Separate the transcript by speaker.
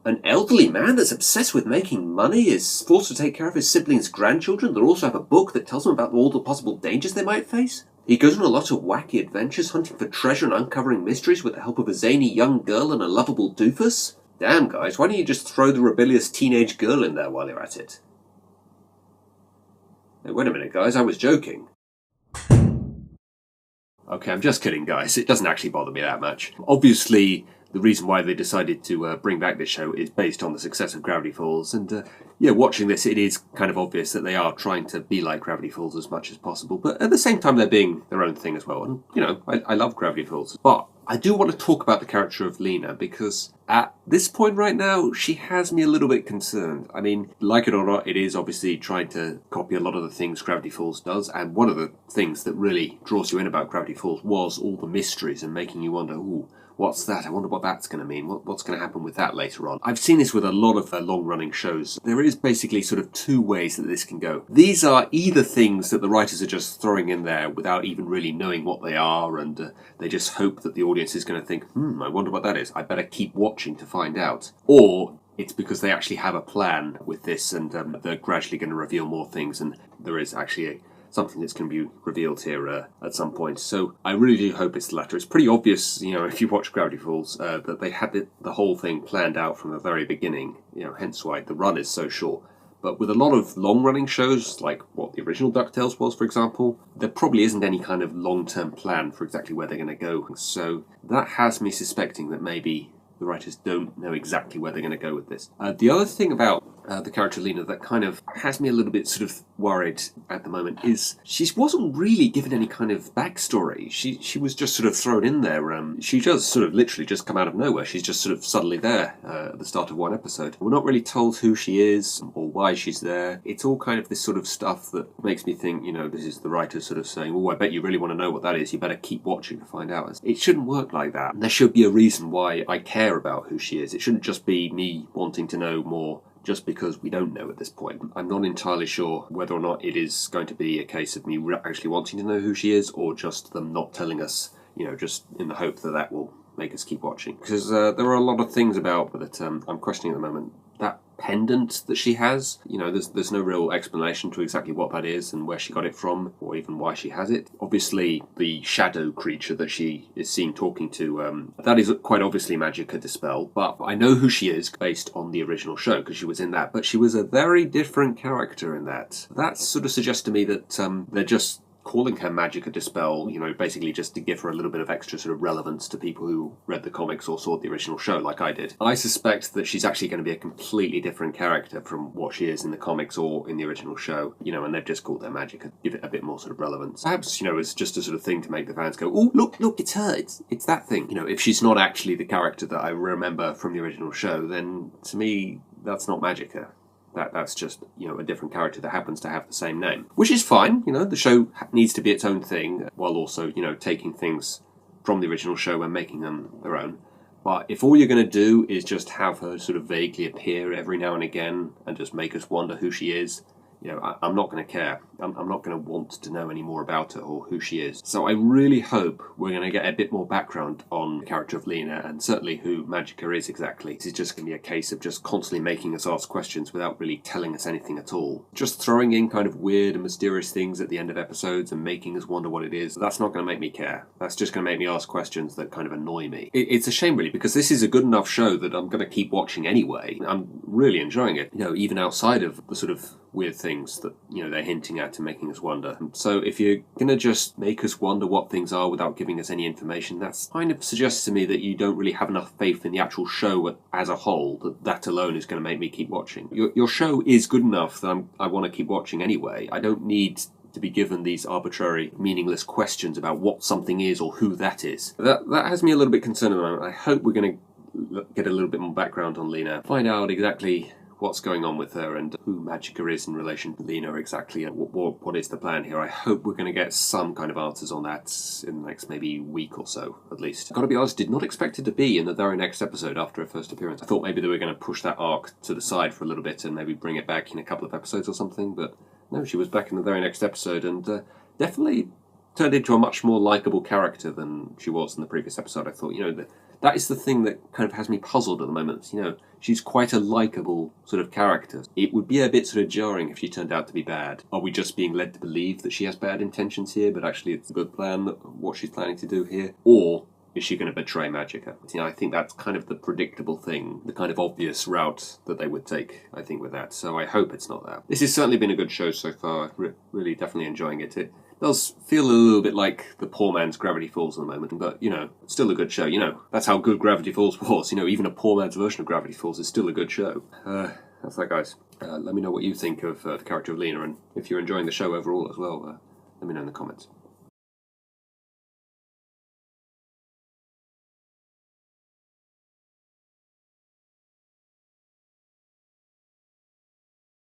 Speaker 1: An elderly man that's obsessed with making money is forced to take care of his siblings' grandchildren that also have a book that tells him about all the possible dangers they might face. He goes on a lot of wacky adventures hunting for treasure and uncovering mysteries with the help of a zany young girl and a lovable doofus. Damn, guys, why don't you just throw the rebellious teenage girl in there while you're at it? Hey, wait a minute, guys, I was joking. Okay, I'm just kidding, guys. It doesn't actually bother me that much. Obviously, the reason why they decided to bring back this show is based on the success of Gravity Falls, and watching this, it is kind of obvious that they are trying to be like Gravity Falls as much as possible, but at the same time they're being their own thing as well, and, I love Gravity Falls. But I do want to talk about the character of Lena, because at this point right now, she has me a little bit concerned. I mean, like it or not, it is obviously trying to copy a lot of the things Gravity Falls does, and one of the things that really draws you in about Gravity Falls was all the mysteries and making you wonder, ooh, what's that? I wonder what that's going to mean. What's going to happen with that later on? I've seen this with a lot of long-running shows. There is basically sort of two ways that this can go. These are either things that the writers are just throwing in there without even really knowing what they are, and they just hope that the audience is going to think, I wonder what that is. I better keep watching to find out. Or it's because they actually have a plan with this, and they're gradually going to reveal more things, and there is actually something that's going to be revealed here at some point. So I really do hope it's the latter. It's pretty obvious, if you watch Gravity Falls, that they had the whole thing planned out from the very beginning, hence why the run is so short. But with a lot of long-running shows, like what the original Ducktales was, for example, there probably isn't any kind of long-term plan for exactly where they're going to go. So that has me suspecting that maybe the writers don't know exactly where they're going to go with this. The other thing about the character Lena that kind of has me a little bit sort of worried at the moment is she wasn't really given any kind of backstory. She was just sort of thrown in there. She does sort of literally just come out of nowhere. She's just sort of suddenly there at the start of one episode. We're not really told who she is or why she's there. It's all kind of this sort of stuff that makes me think, this is the writers sort of saying, I bet you really want to know what that is. You better keep watching to find out. It shouldn't work like that. There should be a reason why I care about who she is. It shouldn't just be me wanting to know more just because we don't know at this point. I'm not entirely sure whether or not it is going to be a case of me actually wanting to know who she is, or just them not telling us, just in the hope that will make us keep watching. Because there are a lot of things about that I'm questioning at the moment. That pendant that she has, there's no real explanation to exactly what that is and where she got it from, or even why she has it. Obviously, the shadow creature that she is seen talking to, that is quite obviously Magica Dispel, but I know who she is based on the original show, because she was in that, but she was a very different character in that. That sort of suggests to me that they're just calling her Magica Dispel, basically just to give her a little bit of extra sort of relevance to people who read the comics or saw the original show like I did. I suspect that she's actually going to be a completely different character from what she is in the comics or in the original show, and they've just called her Magica, give it a bit more sort of relevance. Perhaps, it's just a sort of thing to make the fans go, oh, look, it's her, it's that thing. If she's not actually the character that I remember from the original show, then to me, that's not Magica. That's just, a different character that happens to have the same name. Which is fine, the show needs to be its own thing, while also, taking things from the original show and making them their own. But if all you're going to do is just have her sort of vaguely appear every now and again and just make us wonder who she is, I'm not going to care. I'm not going to want to know any more about her or who she is. So I really hope we're going to get a bit more background on the character of Lena, and certainly who Magica is exactly. This is just going to be a case of just constantly making us ask questions without really telling us anything at all. Just throwing in kind of weird and mysterious things at the end of episodes and making us wonder what it is, that's not going to make me care. That's just going to make me ask questions that kind of annoy me. It's a shame, really, because this is a good enough show that I'm going to keep watching anyway. I'm really enjoying it, even outside of the sort of weird things that, they're hinting at and making us wonder. So if you're going to just make us wonder what things are without giving us any information, that kind of suggests to me that you don't really have enough faith in the actual show as a whole, that alone is going to make me keep watching. Your show is good enough that I want to keep watching anyway. I don't need to be given these arbitrary, meaningless questions about what something is or who that is. That has me a little bit concerned at the moment. I hope we're going to get a little bit more background on Lena, find out exactly what's going on with her and who Magica is in relation to Lena exactly, and what is the plan here. I hope we're going to get some kind of answers on that in the next maybe week or so, at least. Gotta be honest, did not expect it to be in the very next episode after her first appearance. I thought maybe they were going to push that arc to the side for a little bit and maybe bring it back in a couple of episodes or something, but no, she was back in the very next episode, and definitely turned into a much more likeable character than she was in the previous episode. I thought, that is the thing that kind of has me puzzled at the moment. She's quite a likeable sort of character. It would be a bit sort of jarring if she turned out to be bad. Are we just being led to believe that she has bad intentions here, but actually it's a good plan, what she's planning to do here? Or is she going to betray Magica? I think that's kind of the predictable thing, the kind of obvious route that they would take, I think, with that. So I hope it's not that. This has certainly been a good show so far. Really definitely enjoying it. It does feel a little bit like the poor man's Gravity Falls at the moment, but, still a good show. That's how good Gravity Falls was. Even a poor man's version of Gravity Falls is still a good show. That's that, guys. Let me know what you think of the character of Lena, and if you're enjoying the show overall as well, let me know in the comments.